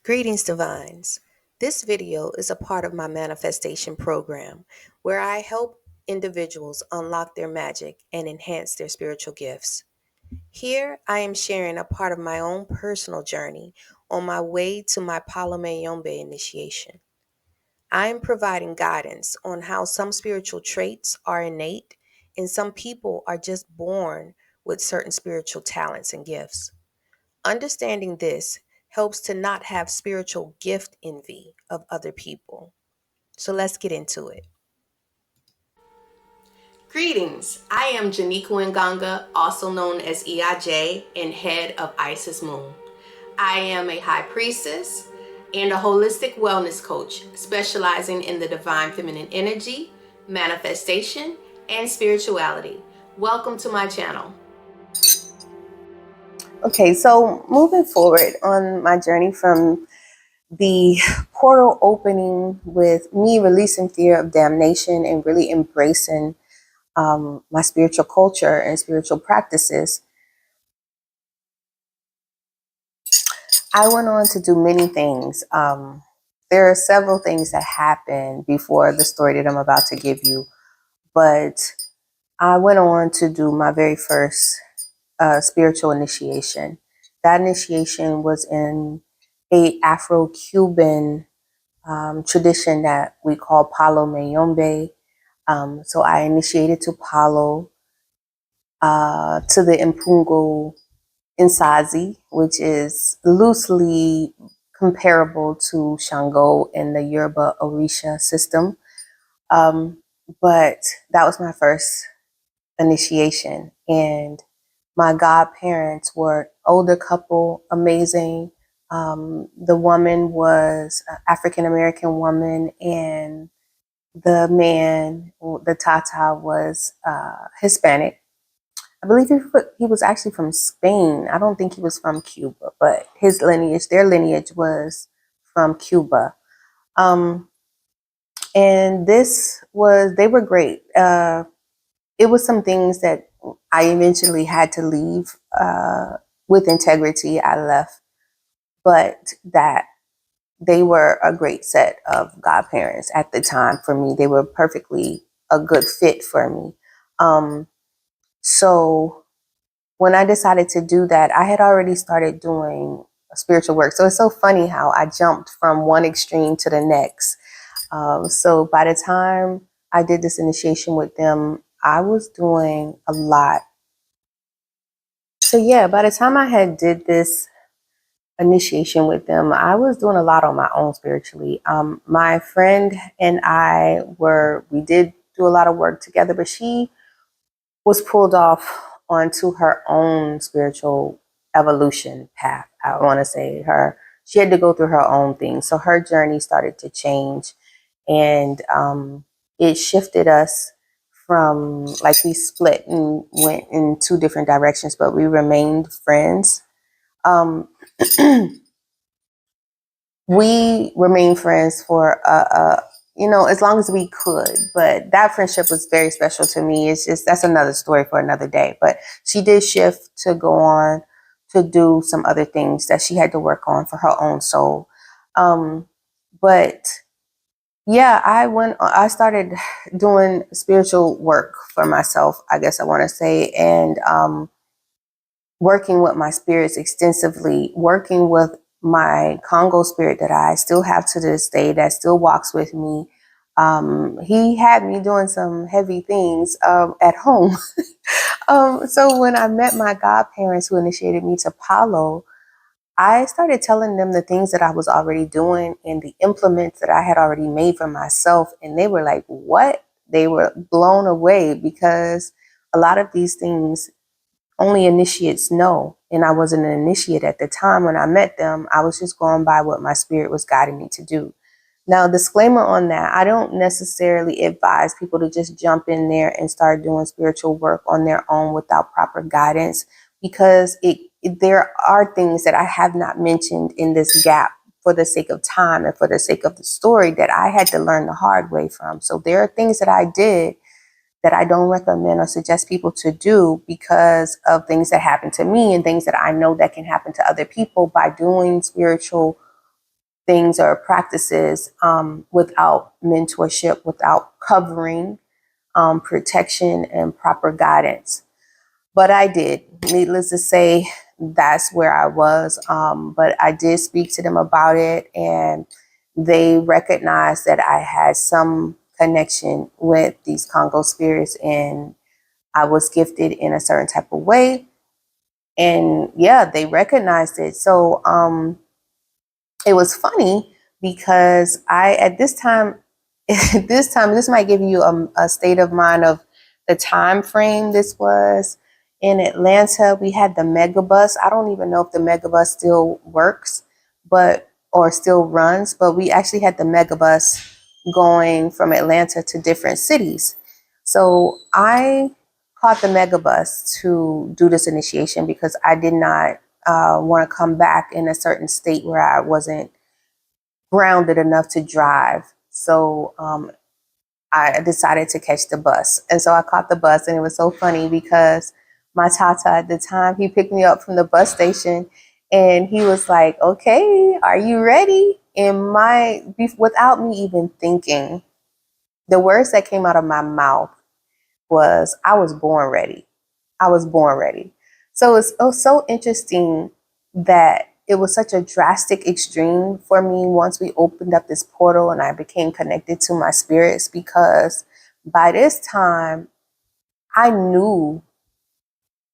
Greetings, Divines. This video is a part of my manifestation program where I help individuals unlock their magic and enhance their spiritual gifts. Here, I am sharing a part of my own personal journey on my way to my Palo Mayombe initiation. I am providing guidance on how some spiritual traits are innate and some people are just born with certain spiritual talents and gifts. Understanding this helps to not have spiritual gift envy of other people. So let's get into it. Greetings. I am Janiqwa Nganga, also known as EIJ and head of Isis Moon. I am a high priestess and a holistic wellness coach specializing in the divine feminine energy, manifestation, and spirituality. Welcome to my channel. Okay, so moving forward on my journey from the portal opening with me releasing fear of damnation and really embracing my spiritual culture and spiritual practices, I went on to do many things. There are several things that happened before the story that I'm about to give you, but I went on to do my very first spiritual initiation. That initiation was in a Afro-Cuban tradition that we call Palo Mayombe. So I initiated to Palo, to the Impungo Insazi, which is loosely comparable to Shango in the Yoruba Orisha system. But that was my first initiation. And my godparents were an older couple, amazing. The woman was an African-American woman, and the man, the Tata, was Hispanic. I believe he was actually from Spain. I don't think he was from Cuba, but their lineage was from Cuba. And they were great. It was some things that I eventually had to leave with integrity. I left, but that they were a great set of godparents at the time for me. They were perfectly a good fit for me. So when I decided to do that, I had already started doing spiritual work. So it's so funny how I jumped from one extreme to the next. So by the time I did this initiation with them, I was doing a lot. So yeah, by the time I had did this initiation with them, I was doing a lot on my own spiritually. My friend and we did do a lot of work together, but she was pulled off onto her own spiritual evolution path. I want to say she had to go through her own thing. So her journey started to change, and it shifted us from, like, we split and went in two different directions, but we remained friends. We remained friends for as long as we could, but that friendship was very special to me. That's another story for another day. But she did shift to go on to do some other things that she had to work on for her own soul. But yeah, I started doing spiritual work for myself, I guess I want to say, and working with my spirits extensively, working with my Congo spirit that I still have to this day, that still walks with me. He had me doing some heavy things at home. So when I met my godparents who initiated me to Palo, I started telling them the things that I was already doing and the implements that I had already made for myself. And they were like, what? They were blown away, because a lot of these things only initiates know. And I wasn't an initiate at the time when I met them. I was just going by what my spirit was guiding me to do. Now, disclaimer on that, I don't necessarily advise people to just jump in there and start doing spiritual work on their own without proper guidance, because there are things that I have not mentioned in this gap for the sake of time and for the sake of the story that I had to learn the hard way from. So there are things that I did that I don't recommend or suggest people to do because of things that happened to me and things that I know that can happen to other people by doing spiritual things or practices without mentorship, without covering, protection, and proper guidance. But I did. Needless to say, that's where I was. But I did speak to them about it, and they recognized that I had some connection with these Congo spirits, and I was gifted in a certain type of way. And yeah, they recognized it. So it was funny because at this time, this might give you a state of mind of the time frame. This was in Atlanta. We had the megabus. I don't even know if the megabus still works, or still runs, but we actually had the megabus going from Atlanta to different cities. So I caught the megabus to do this initiation because I did not want to come back in a certain state where I wasn't grounded enough to drive. So I decided to catch the bus. And so I caught the bus, and it was so funny because my tata at the time, he picked me up from the bus station, and he was like, "Okay, are you ready?" And without me even thinking, the words that came out of my mouth was, "I was born ready. I was born ready." So it was so interesting that it was such a drastic extreme for me once we opened up this portal and I became connected to my spirits, because by this time I knew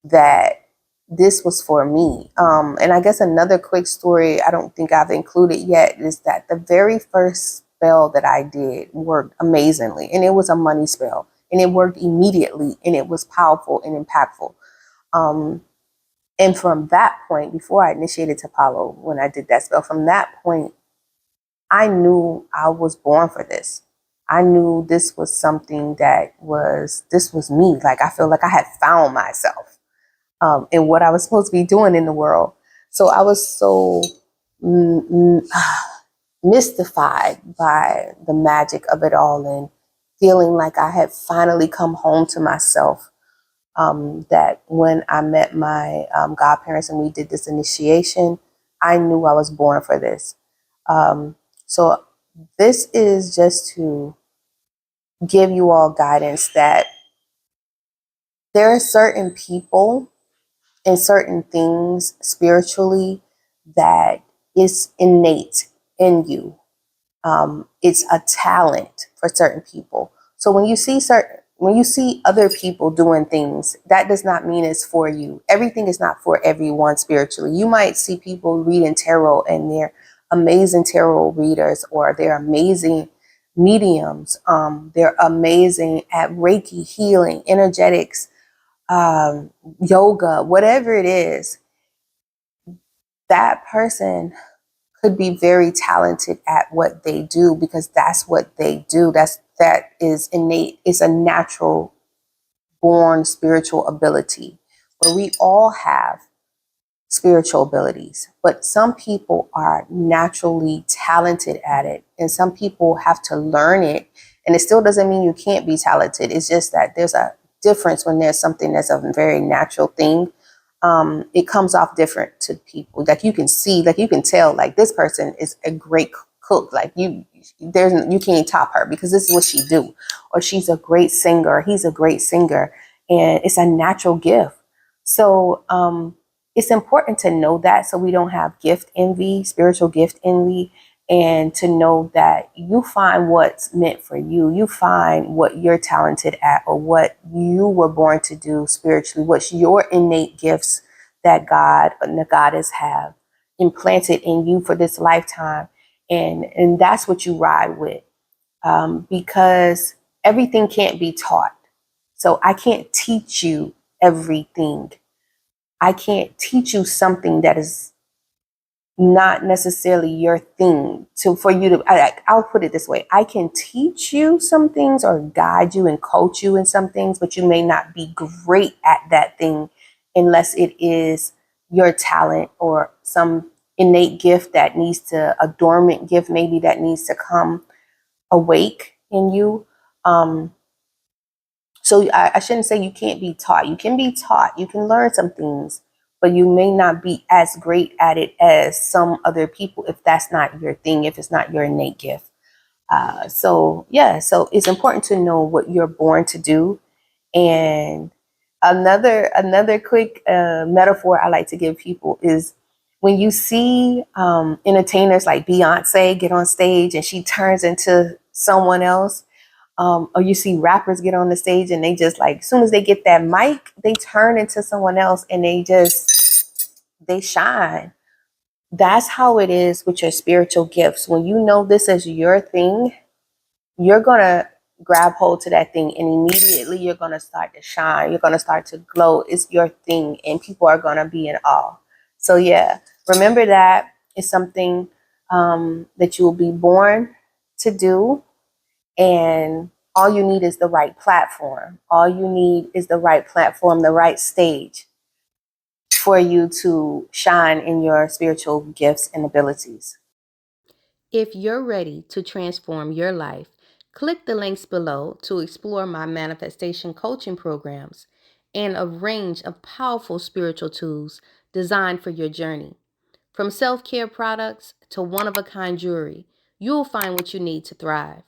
that this was for me. And I guess another quick story I don't think I've included yet is that the very first spell that I did worked amazingly, and it was a money spell, and it worked immediately, and it was powerful and impactful. And from that point, before I initiated Tapalo, when I did that spell, from that point, I knew I was born for this. I knew this was something this was me. Like, I feel like I had found myself in what I was supposed to be doing in the world. So I was so mystified by the magic of it all, and feeling like I had finally come home to myself. That when I met my godparents and we did this initiation, I knew I was born for this. So this is just to give you all guidance that there are certain people and certain things spiritually that is innate in you. It's a talent for certain people. So when you see other people doing things, that does not mean it's for you. Everything is not for everyone spiritually. You might see people reading tarot and they're amazing tarot readers, or they're amazing mediums. They're amazing at Reiki, healing, energetics, yoga, whatever it is. That person could be very talented at what they do, because that's what they do. That is innate. It's a natural born spiritual ability, where we all have spiritual abilities, but some people are naturally talented at it, and some people have to learn it. And it still doesn't mean you can't be talented. It's just that there's a difference when there's something that's a very natural thing. It comes off different to people. Like, you can see, like, you can tell, like, this person is a great cook. Like, you can't top her because this is what she do. Or she's a great singer. He's a great singer, and it's a natural gift. So it's important to know that, so we don't have gift envy, spiritual gift envy, and to know that you find what's meant for you. You find what you're talented at, or what you were born to do spiritually, what's your innate gifts that God and the goddess have implanted in you for this lifetime. And that's what you ride with, because everything can't be taught. So I can't teach you everything. I can't teach you something that is not necessarily your thing for you to, I'll put it this way. I can teach you some things or guide you and coach you in some things, but you may not be great at that thing unless it is your talent, or some innate gift a dormant gift maybe, that needs to come awake in you. So I shouldn't say you can't be taught. You can be taught. You can learn some things, but you may not be as great at it as some other people if that's not your thing, if it's not your innate gift. So it's important to know what you're born to do. And another quick metaphor I like to give people is when you see entertainers like Beyonce get on stage and she turns into someone else, or you see rappers get on the stage and they just like, as soon as they get that mic, they turn into someone else and they shine. That's how it is with your spiritual gifts. When you know this is your thing, you're going to grab hold to that thing and immediately you're going to start to shine. You're going to start to glow. It's your thing and people are going to be in awe. So yeah, remember that it's something that you will be born to do. And all you need is the right platform. All you need is the right platform, the right stage for you to shine in your spiritual gifts and abilities. If you're ready to transform your life, click the links below to explore my manifestation coaching programs and a range of powerful spiritual tools designed for your journey. From self-care products to one-of-a-kind jewelry, you'll find what you need to thrive.